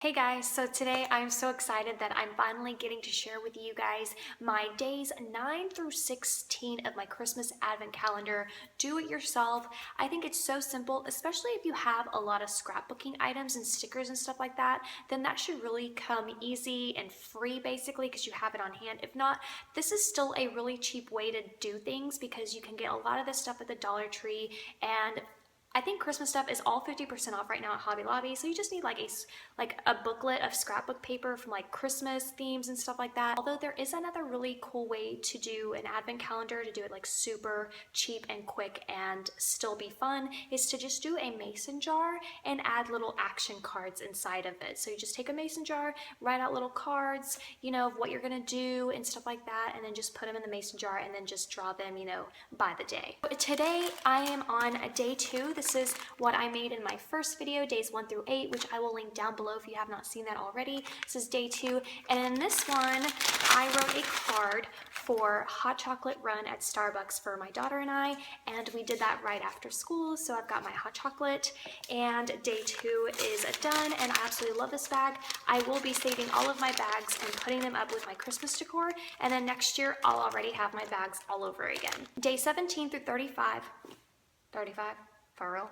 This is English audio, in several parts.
Hey guys, so today I'm so excited that I'm finally getting to share with you guys my days 9 through 16 of my Christmas Advent calendar. Do it yourself. I think it's so simple, especially if you have a lot of scrapbooking items and stickers and stuff like that, then that should really come easy and free basically because you have it on hand. If not, this is still a really cheap way to do things because you can get a lot of this stuff at the Dollar Tree, and I think Christmas stuff is all 50% off right now at Hobby Lobby, so you just need like a booklet of scrapbook paper from like Christmas themes and stuff like that. Although there is another really cool way to do an advent calendar, to do it like super cheap and quick and still be fun, is to just do a mason jar and add little action cards inside of it. So you just take a mason jar, write out little cards, of what you're gonna do and stuff like that, and then just put them in the mason jar and then just draw them, by the day. Today I am on day 2. This is what I made in my first video, days 1 through 8, which I will link down below if you have not seen that already. This is day 2, and in this one, I wrote a card for hot chocolate run at Starbucks for my daughter and I, and we did that right after school, so I've got my hot chocolate, and day 2 is done, and I absolutely love this bag. I will be saving all of my bags and putting them up with my Christmas decor, and then next year, I'll already have my bags all over again. Day 17 through 35, for real?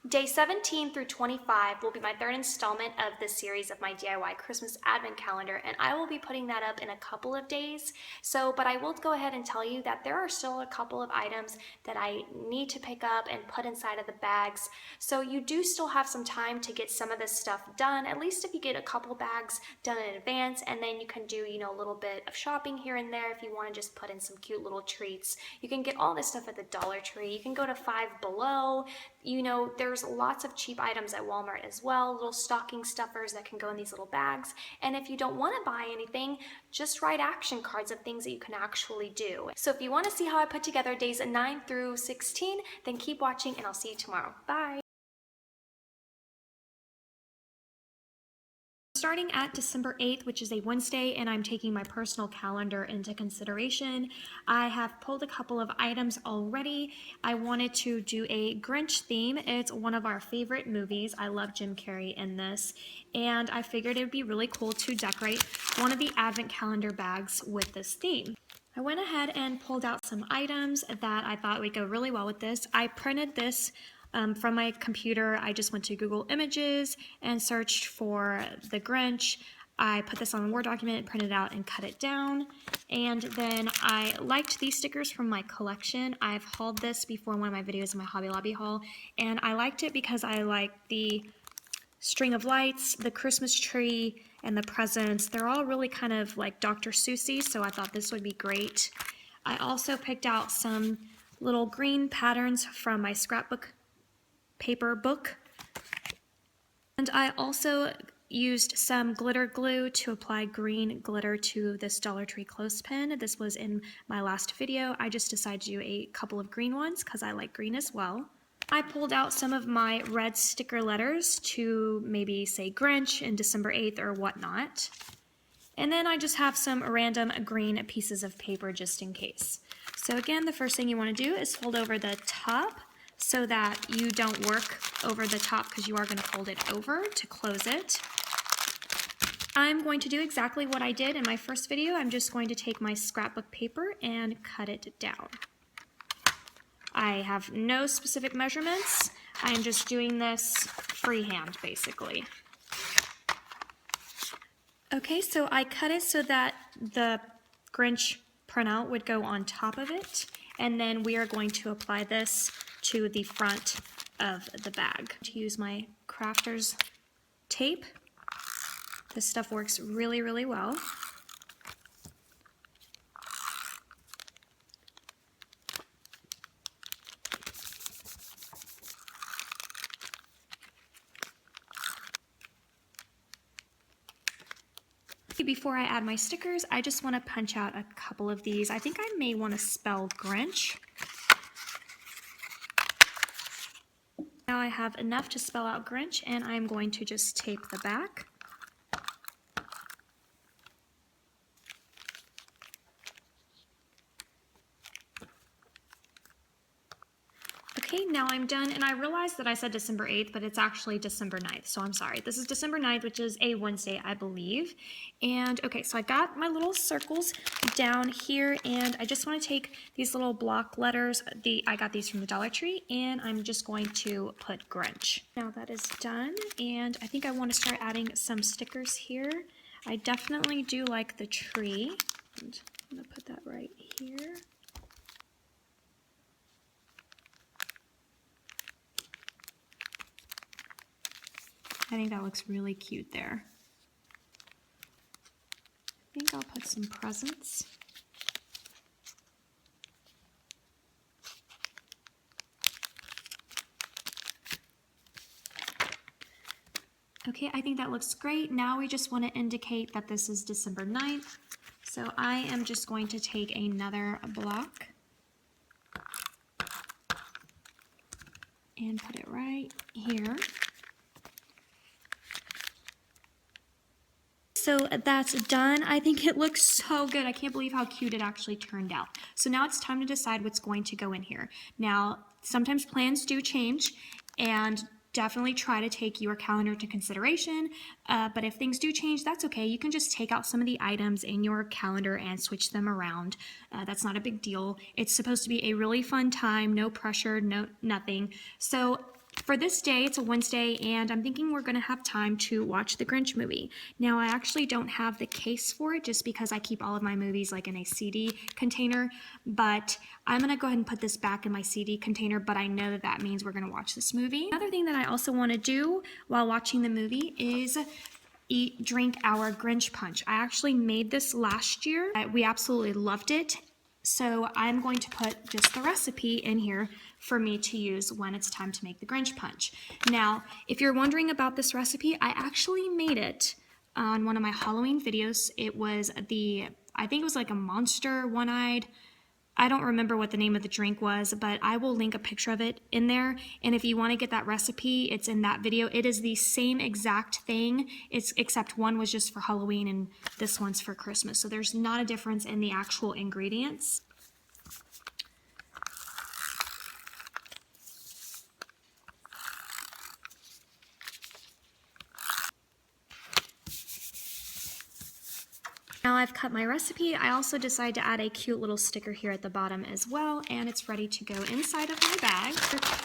Day 17 through 25 will be my third installment of this series of my DIY Christmas Advent Calendar, and I will be putting that up in a couple of days. But I will go ahead and tell you that there are still a couple of items that I need to pick up and put inside of the bags. So you do still have some time to get some of this stuff done, at least if you get a couple bags done in advance, and then you can do, a little bit of shopping here and there if you want to just put in some cute little treats. You can get all this stuff at the Dollar Tree. You can go to Five Below. There's lots of cheap items at Walmart as well, little stocking stuffers that can go in these little bags. And if you don't want to buy anything, just write action cards of things that you can actually do. So if you want to see how I put together days 9 through 16, then keep watching and I'll see you tomorrow. Bye! Starting at December 8th, which is a Wednesday, and I'm taking my personal calendar into consideration, I have pulled a couple of items already. I wanted to do a Grinch theme. It's one of our favorite movies. I love Jim Carrey in this, and I figured it would be really cool to decorate one of the advent calendar bags with this theme. I went ahead and pulled out some items that I thought would go really well with this. I printed this from my computer. I just went to Google Images and searched for the Grinch. I put this on a Word document, printed it out, and cut it down. And then I liked these stickers from my collection. I've hauled this before in one of my videos in my Hobby Lobby haul, and I liked it because I liked the string of lights, the Christmas tree, and the presents. They're all really kind of like Dr. Seussy, so I thought this would be great. I also picked out some little green patterns from my scrapbook paper book, and I also used some glitter glue to apply green glitter to this Dollar Tree clothespin. This was in my last video. I just decided to do a couple of green ones because I like green as well. I pulled out some of my red sticker letters to maybe say Grinch and December 8th or whatnot. And then I just have some random green pieces of paper just in case. So again, the first thing you want to do is fold over the top so that you don't work over the top because you are going to fold it over to close it. I'm going to do exactly what I did in my first video. I'm just going to take my scrapbook paper and cut it down. I have no specific measurements. I'm just doing this freehand basically. Okay, so I cut it so that the Grinch printout would go on top of it, and then we are going to apply this to the front of the bag. To use my crafter's tape. This stuff works really, really well. Before I add my stickers, I just want to punch out a couple of these. I think I may want to spell Grinch. Now I have enough to spell out Grinch, and I'm going to just tape the back. Okay, now I'm done, and I realized that I said December 8th, but it's actually December 9th, so I'm sorry. This is December 9th, which is a Wednesday, I believe. And okay, so I got my little circles down here, and I just want to take these little block letters. I got these from the Dollar Tree, and I'm just going to put Grinch. Now that is done, and I think I want to start adding some stickers here. I definitely do like the tree, and I'm going to put that right here. I think that looks really cute there. I think I'll put some presents. Okay, I think that looks great. Now we just want to indicate that this is December 9th. So I am just going to take another block and put it right here. So that's done. I think it looks so good. I can't believe how cute it actually turned out. So now it's time to decide what's going to go in here. Now, sometimes plans do change, and definitely try to take your calendar into consideration. But if things do change, that's okay. You can just take out some of the items in your calendar and switch them around. That's not a big deal. It's supposed to be a really fun time, no pressure, nothing. So for this day, it's a Wednesday, and I'm thinking we're gonna have time to watch the Grinch movie. Now, I actually don't have the case for it just because I keep all of my movies like in a CD container, but I'm gonna go ahead and put this back in my CD container, but I know that that means we're gonna watch this movie. Another thing that I also wanna do while watching the movie is drink our Grinch punch. I actually made this last year. We absolutely loved it. So I'm going to put just the recipe in here for me to use when it's time to make the Grinch punch. Now, if you're wondering about this recipe, I actually made it on one of my Halloween videos. It was I think it was like a monster one-eyed, I don't remember what the name of the drink was, but I will link a picture of it in there. And if you want to get that recipe, it's in that video. It is the same exact thing, except one was just for Halloween and this one's for Christmas. So there's not a difference in the actual ingredients. Now I've cut my recipe. I also decided to add a cute little sticker here at the bottom as well, and it's ready to go inside of my bag.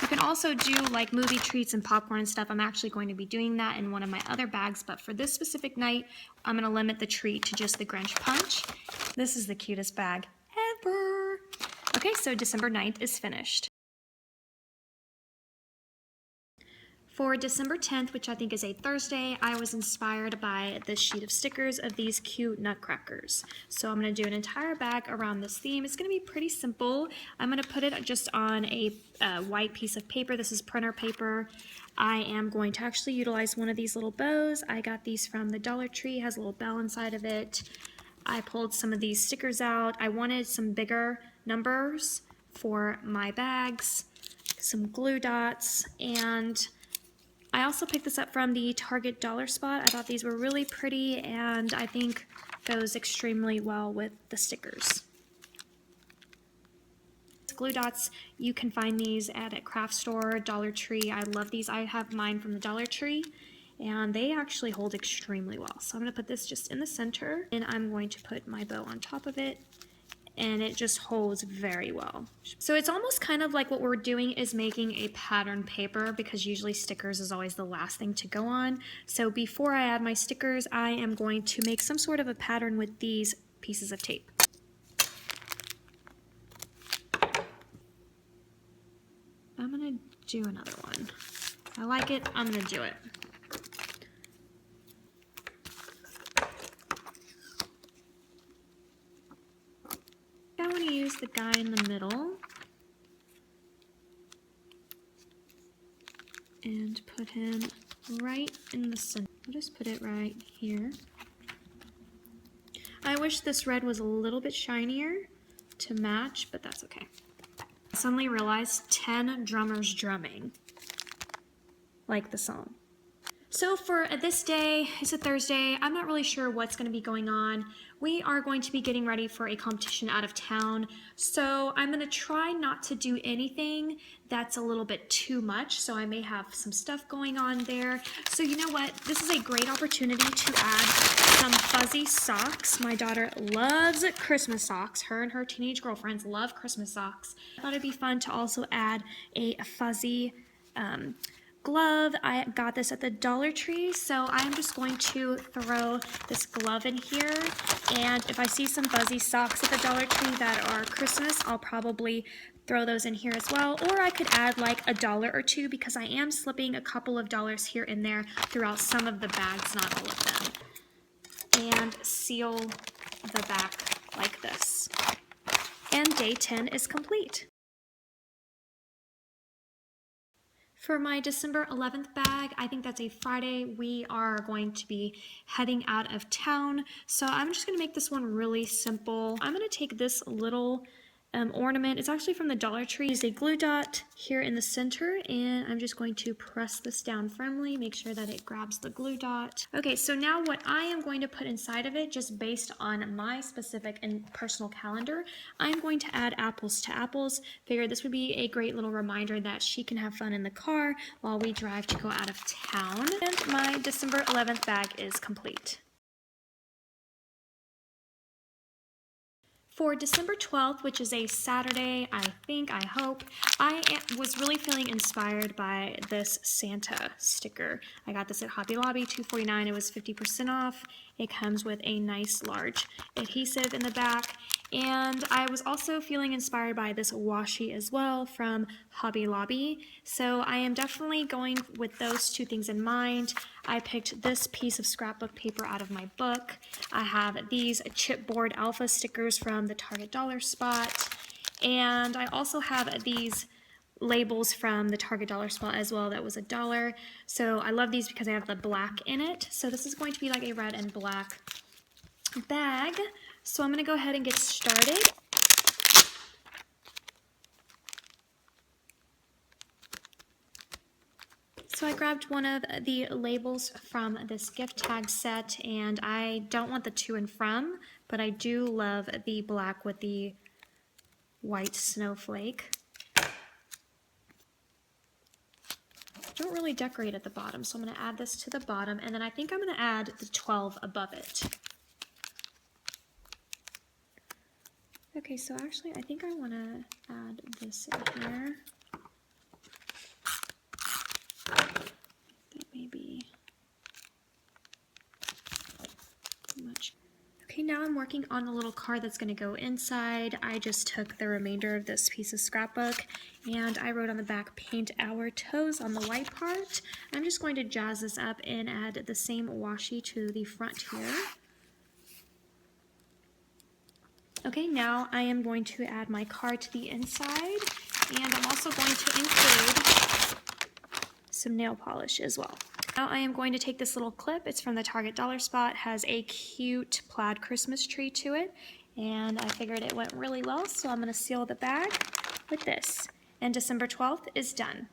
You can also do like movie treats and popcorn and stuff. I'm actually going to be doing that in one of my other bags, but for this specific night, I'm going to limit the treat to just the Grinch punch. This is the cutest bag ever. Okay, so December 9th is finished. For December 10th, which I think is a Thursday, I was inspired by this sheet of stickers of these cute nutcrackers. So I'm going to do an entire bag around this theme. It's going to be pretty simple. I'm going to put it just on a white piece of paper. This is printer paper. I am going to actually utilize one of these little bows. I got these from the Dollar Tree. It has a little bell inside of it. I pulled some of these stickers out. I wanted some bigger numbers for my bags, some glue dots, and I also picked this up from the Target dollar spot. I thought these were really pretty, and I think goes extremely well with the stickers. Glue dots, you can find these at a craft store, Dollar Tree. I love these. I have mine from the Dollar Tree, and they actually hold extremely well. So I'm going to put this just in the center, and I'm going to put my bow on top of it, and it just holds very well. So it's almost kind of like what we're doing is making a pattern paper, because usually stickers is always the last thing to go on. So before I add my stickers, I am going to make some sort of a pattern with these pieces of tape. I'm gonna do another one. I like it, I'm gonna do it. I want to use the guy in the middle and put him right in the center. I'll just put it right here. I wish this red was a little bit shinier to match, but that's okay. I suddenly realized 10 drummers drumming, like the song. So for this day, it's a Thursday, I'm not really sure what's going to be going on. We are going to be getting ready for a competition out of town, so I'm going to try not to do anything that's a little bit too much, so I may have some stuff going on there. So you know what, this is a great opportunity to add some fuzzy socks. My daughter loves Christmas socks. Her and her teenage girlfriends love Christmas socks. I thought it'd be fun to also add a fuzzy glove. I got this at the Dollar Tree, so I'm just going to throw this glove in here, and if I see some fuzzy socks at the Dollar Tree that are Christmas, I'll probably throw those in here as well, or I could add like $1 or $2 because I am slipping a couple of dollars here and there throughout some of the bags, not all of them, and seal the back like this. And day 10 is complete. For my December 11th bag, I think that's a Friday, we are going to be heading out of town. So I'm just going to make this one really simple. I'm going to take this little ornament. It's actually from the Dollar Tree. Use a glue dot here in the center, and I'm just going to press this down firmly, make sure that it grabs the glue dot. Okay, so now what I am going to put inside of it, just based on my specific and personal calendar, I'm going to add apples to apples. Figured this would be a great little reminder that she can have fun in the car while we drive to go out of town. And my December 11th bag is complete. For December 12th, which is a Saturday, I hope, I was really feeling inspired by this Santa sticker. I got this at Hobby Lobby, $2.49. It was 50% off. It comes with a nice large adhesive in the back. And I was also feeling inspired by this washi as well from Hobby Lobby. So I am definitely going with those two things in mind. I picked this piece of scrapbook paper out of my book. I have these chipboard alpha stickers from the Target Dollar Spot. And I also have these labels from the Target Dollar Spot as well. That was $1. So I love these because I have the black in it. So this is going to be like a red and black bag. So I'm going to go ahead and get started. So I grabbed one of the labels from this gift tag set, and I don't want the to and from, but I do love the black with the white snowflake. Don't really decorate at the bottom, so I'm going to add this to the bottom, and then I think I'm going to add the 12 above it. Okay, so actually I think I want to add this in here. That may be too much. Okay, now I'm working on the little card that's going to go inside. I just took the remainder of this piece of scrapbook and I wrote on the back, paint our toes on the white part. I'm just going to jazz this up and add the same washi to the front here. Okay, now I am going to add my card to the inside, and I'm also going to include some nail polish as well. Now I am going to take this little clip. It's from the Target Dollar Spot, has a cute plaid Christmas tree to it, and I figured it went really well, so I'm going to seal the bag with this. And December 12th is done.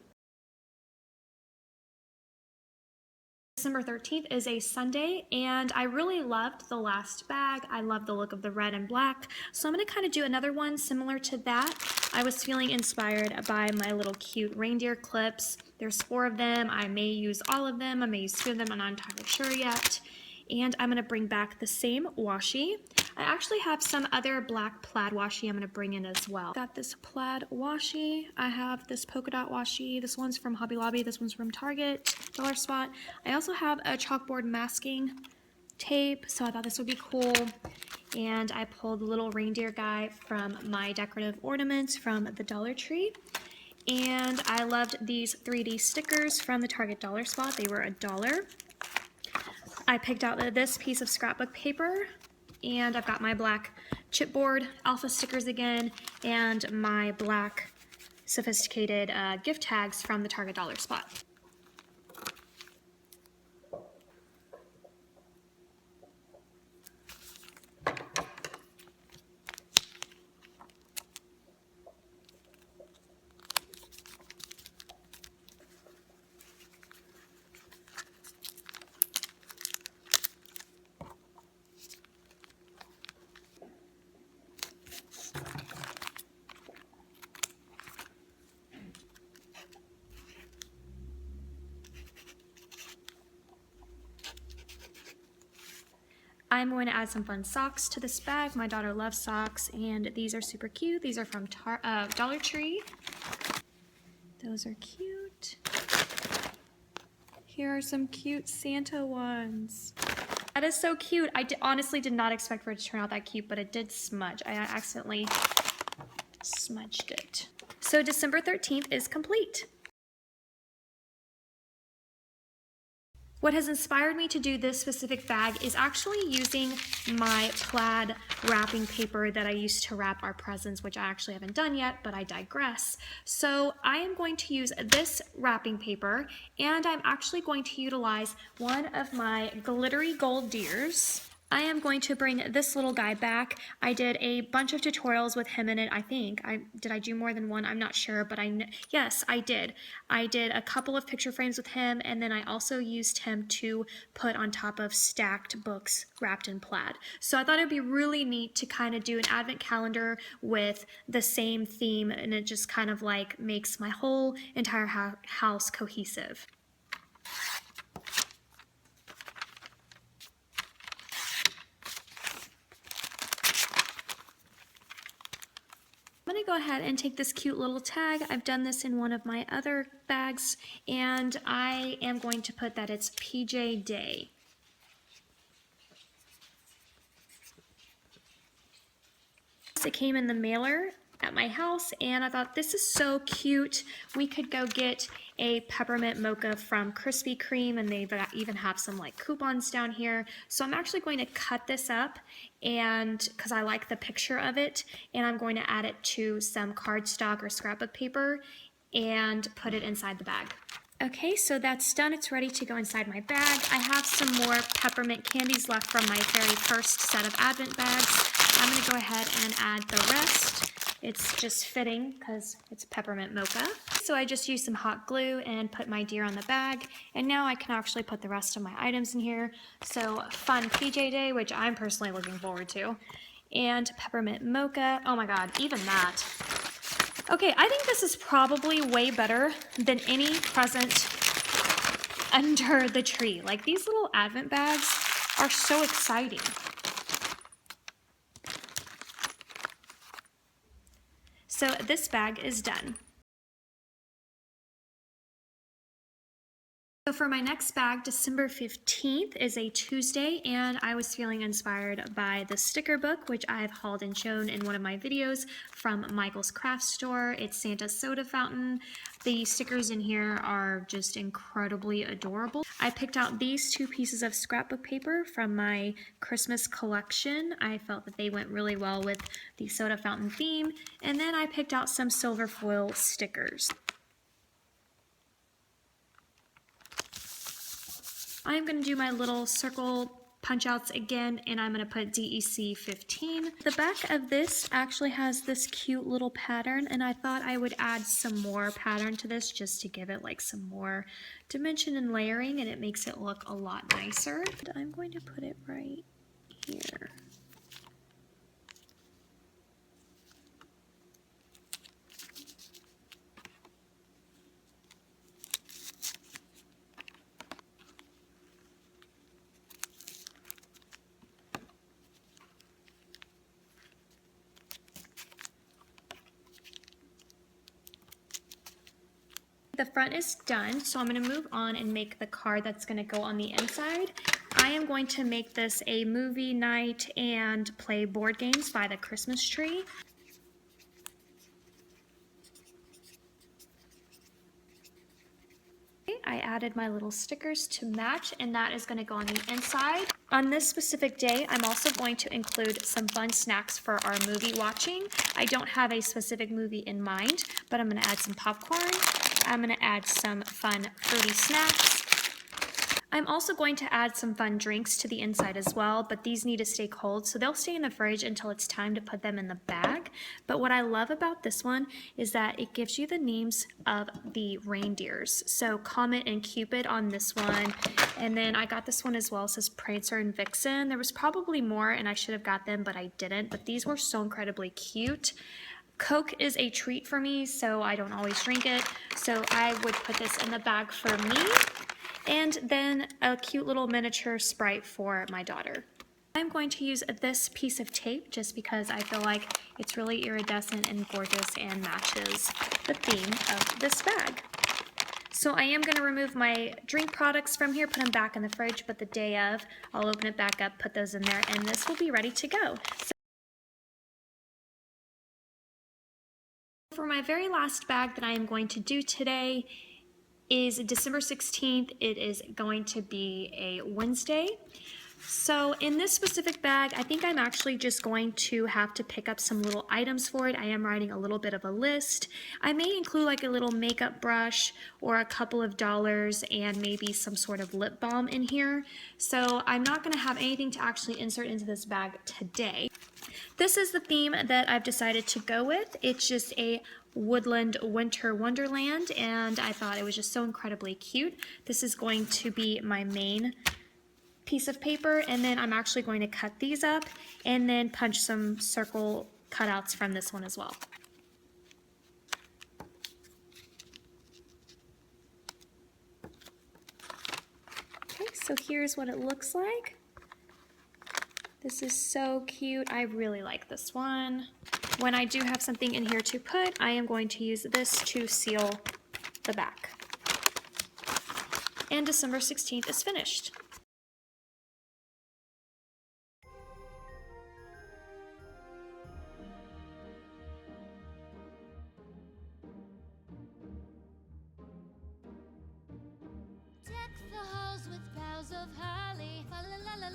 December 13th is a Sunday, and I really loved the last bag. I love the look of the red and black, so I'm going to kind of do another one similar to that. I was feeling inspired by my little cute reindeer clips. There's 4 of them. I may use all of them. I may use 2 of them. I'm not entirely sure yet. And I'm going to bring back the same washi. I actually have some other black plaid washi I'm going to bring in as well. Got this plaid washi. I have this polka dot washi. This one's from Hobby Lobby. This one's from Target Dollar Spot. I also have a chalkboard masking tape, so I thought this would be cool. And I pulled the little reindeer guy from my decorative ornaments from the Dollar Tree. And I loved these 3D stickers from the Target Dollar Spot. They were $1. I picked out this piece of scrapbook paper, and I've got my black chipboard alpha stickers again, and my black sophisticated gift tags from the Target Dollar Spot. I'm going to add some fun socks to this bag. My daughter loves socks, and these are super cute. These are from Dollar Tree. Those are cute. Here are some cute Santa ones. That is so cute. I honestly did not expect for it to turn out that cute, but it did smudge. I accidentally smudged it. So December 13th is complete. What has inspired me to do this specific bag is actually using my plaid wrapping paper that I used to wrap our presents, which I actually haven't done yet, but I digress. So I am going to use this wrapping paper, and I'm actually going to utilize one of my glittery gold deers. I am going to bring this little guy back. I did a bunch of tutorials with him in it, I think. Did I do more than one? I'm not sure, but yes, I did. I did a couple of picture frames with him, and then I also used him to put on top of stacked books wrapped in plaid. So I thought it'd be really neat to kind of do an advent calendar with the same theme, and it just kind of like makes my whole entire house cohesive. I'm gonna go ahead and take this cute little tag. I've done this in one of my other bags, and I am going to put that it's PJ Day. It came in the mailer at my house, and I thought this is so cute. We could go get a peppermint mocha from Krispy Kreme, and they even have some like coupons down here. So I'm actually going to cut this up, and because I like the picture of it, and I'm going to add it to some cardstock or scrapbook paper and put it inside the bag. Okay, so that's done. It's ready to go inside my bag. I have some more peppermint candies left from my very first set of Advent bags. I'm going to go ahead and add the rest. It's just fitting because it's peppermint mocha. So I just used some hot glue and put my deer on the bag, and now I can actually put the rest of my items in here. So fun PJ Day, which I'm personally looking forward to, and peppermint mocha. Oh my god, even that. Okay, I think this is probably way better than any present under the tree. Like, these little Advent bags are so exciting. So this bag is done. So for my next bag, December 15th is a Tuesday, and I was feeling inspired by the sticker book, which I've hauled and shown in one of my videos from Michael's Craft Store. It's Santa's soda fountain. The stickers in here are just incredibly adorable. I picked out these two pieces of scrapbook paper from my Christmas collection. I felt that they went really well with the soda fountain theme, and then I picked out some silver foil stickers. I'm going to do my little circle punch outs again, and I'm going to put DEC 15. The back of this actually has this cute little pattern, and I thought I would add some more pattern to this just to give it like some more dimension and layering, and it makes it look a lot nicer. And I'm going to put it right here. The front is done, so I'm going to move on and make the card that's going to go on the inside. I am going to make this a movie night and play board games by the Christmas tree. I added my little stickers to match, and that is going to go on the inside. On this specific day, I'm also going to include some fun snacks for our movie watching. I don't have a specific movie in mind, but I'm going to add some popcorn. I'm going to add some fun fruity snacks. I'm also going to add some fun drinks to the inside as well, but these need to stay cold, so they'll stay in the fridge until it's time to put them in the bag. But what I love about this one is that it gives you the names of the reindeers. So Comet and Cupid on this one, and then I got this one as well. It says Prancer and Vixen. There was probably more, and I should have got them, but I didn't. But these were so incredibly cute. Coke is a treat for me, so I don't always drink it. So I would put this in the bag for me. And then a cute little miniature Sprite for my daughter. I'm going to use this piece of tape just because I feel like it's really iridescent and gorgeous and matches the theme of this bag. So I am going to remove my drink products from here, put them back in the fridge, but the day of, I'll open it back up, put those in there, and this will be ready to go. For my very last bag that I am going to do today is December 16th. It is going to be a Wednesday. So in this specific bag, I think I'm actually just going to have to pick up some little items for it. I am writing a little bit of a list. I may include like a little makeup brush or a couple of dollars and maybe some sort of lip balm in here. So I'm not going to have anything to actually insert into this bag today. This is the theme that I've decided to go with. It's just a woodland winter wonderland, and I thought it was just so incredibly cute. This is going to be my main piece of paper, and then I'm actually going to cut these up and then punch some circle cutouts from this one as well. Okay, so here's what it looks like. This is so cute. I really like this one. When I do have something in here to put, I am going to use this to seal the back. And December 16th is finished. Deck the halls with boughs of holly, fa la la la